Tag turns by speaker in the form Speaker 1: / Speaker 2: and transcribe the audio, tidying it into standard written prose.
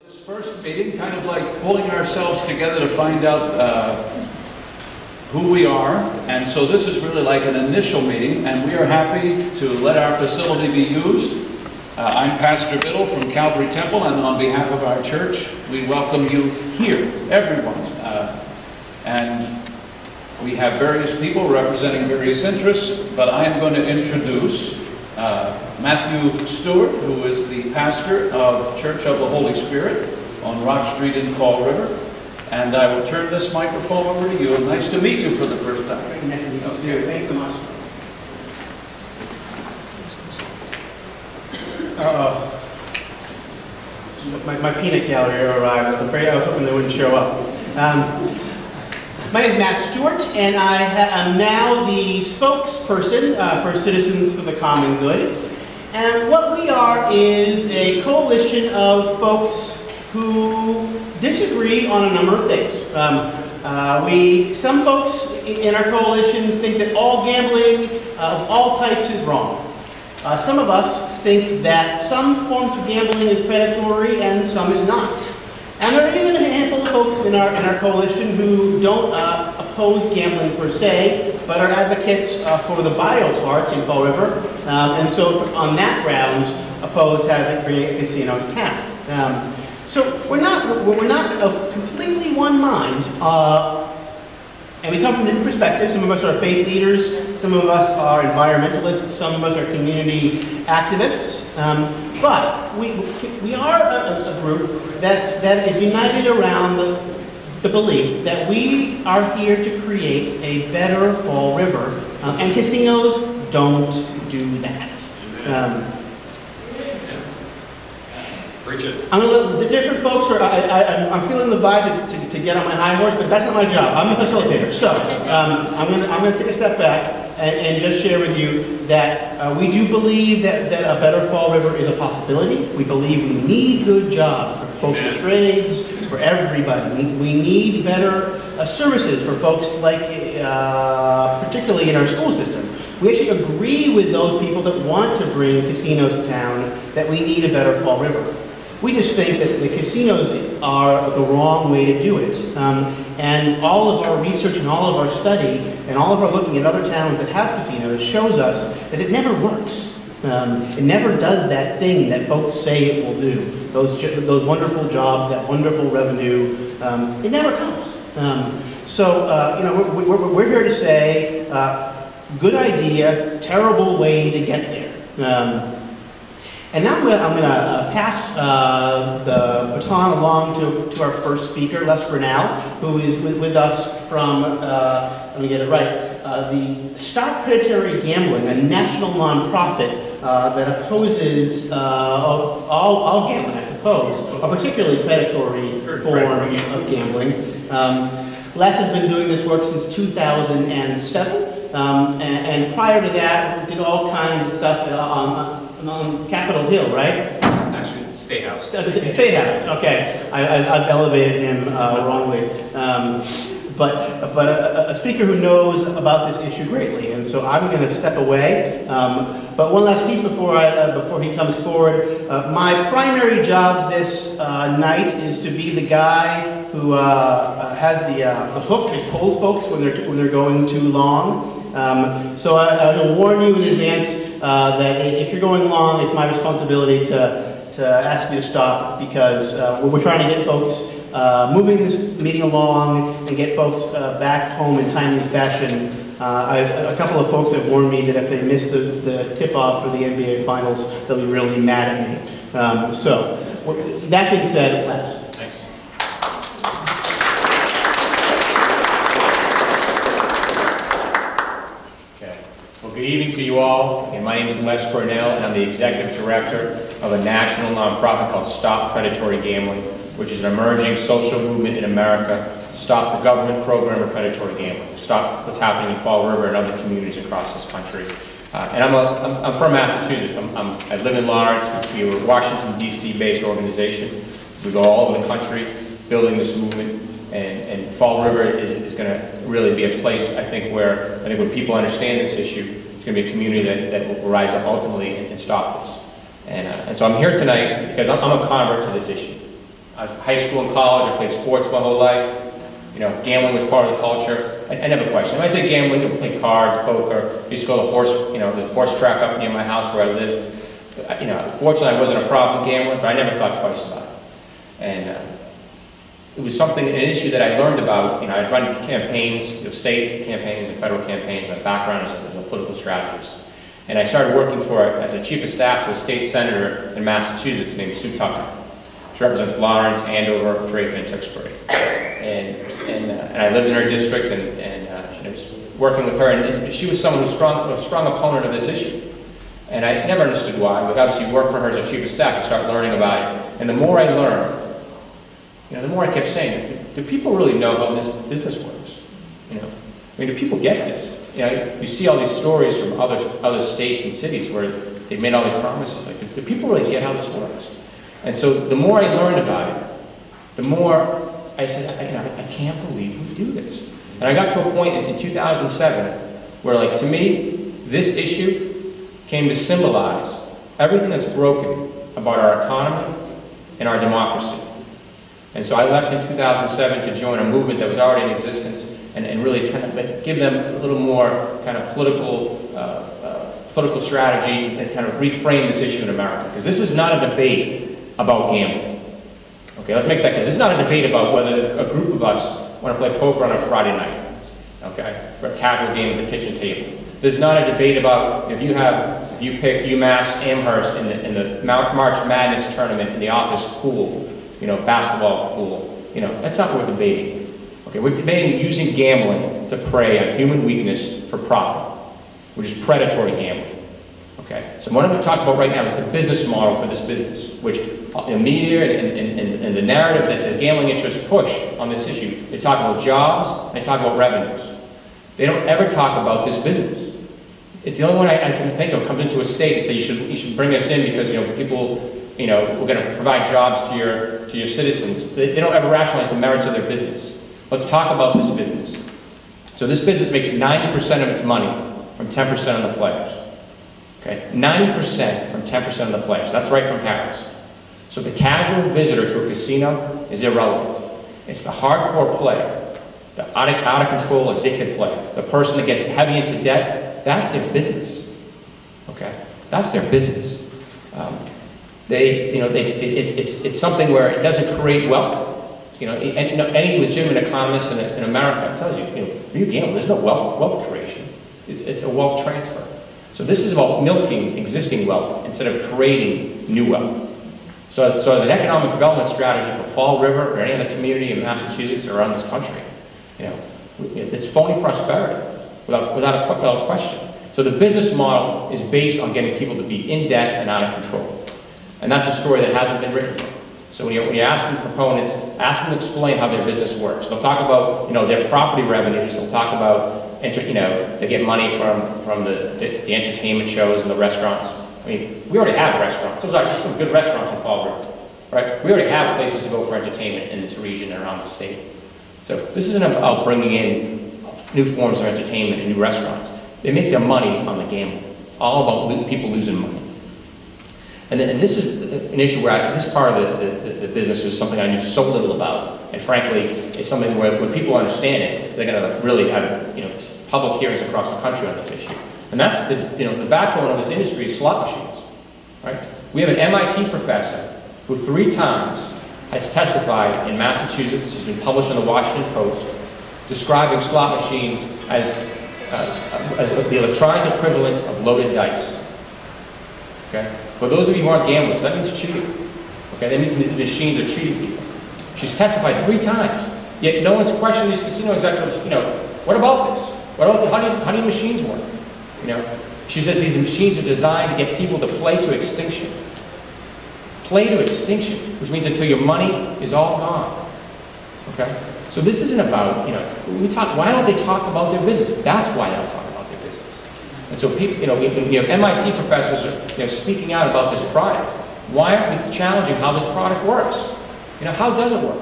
Speaker 1: This first meeting, kind of like pulling ourselves together to find out who we are, and so this is really like an initial meeting, and we are happy to let our facility be used. I'm Pastor Biddle from Calvary Temple, and on behalf of our church, we welcome you here, everyone. And we have various people representing various interests, but I am going to introduce Matthew Stewart, who is the pastor of Church of the Holy Spirit on Rock Street in Fall River. And I will turn this microphone over to you. Nice to meet you for the first time.
Speaker 2: Nice to meet you too. Thanks so much. My peanut gallery arrived. I was hoping they wouldn't show up. My name is Matt Stewart, and I am now the spokesperson for Citizens for the Common Good. And what we are is a coalition of folks who disagree on a number of things. Some folks in our coalition think that all gambling of all types is wrong. Some of us think that some forms of gambling is predatory and some is not. And there are even a handful of folks in our coalition who don't oppose gambling per se, but are advocates for the bio-park in Fall River, and so on that grounds oppose having a casino to town. So we're not of completely one mind, and we come from different perspectives. Some of us are faith leaders, some of us are environmentalists, some of us are community activists, but we are a group that is united around the belief that we are here to create a better Fall River, and casinos don't do that. I'm gonna let the different folks. I'm feeling the vibe to get on my high horse, but that's not my job. I'm a facilitator, so I'm gonna take a step back and just share with you that we do believe that a better Fall River is a possibility. We believe we need good jobs for folks in trades, for everybody. We need better services for folks like, particularly in our school system. We actually agree with those people that want to bring casinos to town, that we need a better Fall River. We just think that the casinos are the wrong way to do it. And all of our research and all of our study and all of our looking at other towns that have casinos shows us that it never works. It never does that thing that folks say it will do. Those wonderful jobs, that wonderful revenue, it never comes. We're here to say, good idea, terrible way to get there. And now I'm going to pass the baton along to our first speaker, Les Grinnell, who is with us from, let me get it right, the Stop Predatory Gambling, a national nonprofit that opposes all gambling, I suppose, a particularly predatory form of gambling. Les has been doing this work since 2007, and prior to that, did all kinds of stuff on Capitol Hill, right?
Speaker 3: Actually, State House.
Speaker 2: State House, okay. I've elevated him wrongly. But a speaker who knows about this issue greatly, and so I'm going to step away. But one last piece before he comes forward. My primary job this night is to be the guy who has the hook and pulls folks when they're going too long. So I will warn you in advance that if you're going long, it's my responsibility to ask you to stop, because we're trying to get folks moving this meeting along and get folks back home in timely fashion. A couple of folks have warned me that if they miss the tip-off for the NBA Finals, they'll be really mad at me. So, that being said, Les.
Speaker 3: Thanks. Okay. Well, good evening to you all. And my name is Les Grinnell, and I'm the Executive Director of a national nonprofit called Stop Predatory Gambling, which is an emerging social movement in America to stop the government program of predatory gambling, to stop what's happening in Fall River and other communities across this country. And I'm from Massachusetts. I live in Lawrence. We're a Washington, D.C. based organization. We go all over the country building this movement, and Fall River is going to really be a place, I think when people understand this issue, it's going to be a community that will rise up ultimately and stop this. And so I'm here tonight because I'm a convert to this issue. I was in high school and college, I played sports my whole life. You know, gambling was part of the culture. I never questioned. When I say gambling, you play cards, poker. I used to go to the horse track up near my house where I lived. You know, fortunately I wasn't a problem gambler, but I never thought twice about it. And it was an issue that I learned about. You know, I'd run campaigns, state campaigns and federal campaigns. My background is as a political strategist. And I started working as a chief of staff to a state senator in Massachusetts named Sue Tucker. She represents Lawrence, Andover, Drayton, and Tewksbury. And I lived in her district and was working with her. And she was someone who was a strong opponent of this issue. And I never understood why, but obviously worked for her as a chief of staff. You start learning about it. And the more I learned, you know, the more I kept saying, do people really know how this business works? You know, I mean, do people get this? You know, you see all these stories from other states and cities where they've made all these promises. Like, do people really get how this works? And so the more I learned about it, the more I said, I can't believe we do this. And I got to a point in 2007 where, like, to me, this issue came to symbolize everything that's broken about our economy and our democracy. And so I left in 2007 to join a movement that was already in existence and really kind of give them a little more kind of political strategy and kind of reframe this issue in America. Because this is not a debate about gambling. Okay, let's make that clear. This is not a debate about whether a group of us want to play poker on a Friday night. Okay, or a casual game at the kitchen table. There's not a debate about if you pick UMass Amherst in the March Madness tournament in the office pool, you know, basketball pool. You know, that's not what we're debating. Okay, we're debating using gambling to prey on human weakness for profit, which is predatory gambling. Okay, so what I'm going to talk about right now is the business model for this business, which the media and the narrative that the gambling interests push on this issue. They talk about jobs, and they talk about revenues. They don't ever talk about this business. It's the only one I can think of comes into a state and say you should bring us in because, you know, people, you know, we're going to provide jobs to your citizens. They don't ever rationalize the merits of their business. Let's talk about this business. So this business makes 90% of its money from 10% of the players. Okay, 90% from 10% of the players. That's right from Harris. So the casual visitor to a casino is irrelevant. It's the hardcore player, the out of control, addicted player, the person that gets heavy into debt. That's their business. Okay, that's their business. It's something where it doesn't create wealth. You know, any legitimate economist in America tells you, you gamble, there's no wealth creation. It's a wealth transfer. So this is about milking existing wealth instead of creating new wealth. So as an economic development strategy for Fall River or any other community in Massachusetts or around this country, you know, it's phony prosperity without question. So the business model is based on getting people to be in debt and out of control. And that's a story that hasn't been written yet. So when you're asking proponents, ask them to explain how their business works. They'll talk about, their property revenues. They'll talk about, they get money from the entertainment shows and the restaurants. I mean, we already have restaurants. Those are some good restaurants in Fall River, right? We already have places to go for entertainment in this region and around the state. So this isn't about bringing in new forms of entertainment and new restaurants. They make their money on the gambling. It's all about people losing money. And this is an issue where this part of the business is something I knew so little about. And frankly, it's something where when people understand it, they're going to really have public hearings across the country on this issue. And that's the backbone of this industry is slot machines. Right? We have an MIT professor who 3 times has testified in Massachusetts. He's been published in the Washington Post, describing slot machines as the electronic equivalent of loaded dice. Okay? For those of you who aren't gamblers, that means cheating. Okay? That means the machines are cheating people. She's testified 3 times, yet no one's questioned these casino executives. What about this? What about how do machines work? She says these machines are designed to get people to play to extinction. Play to extinction, which means until your money is all gone. Okay? So this isn't about, why don't they talk about their business? That's why they don't talk about their business. And so people, MIT professors are speaking out about this product. Why aren't we challenging how this product works? How does it work?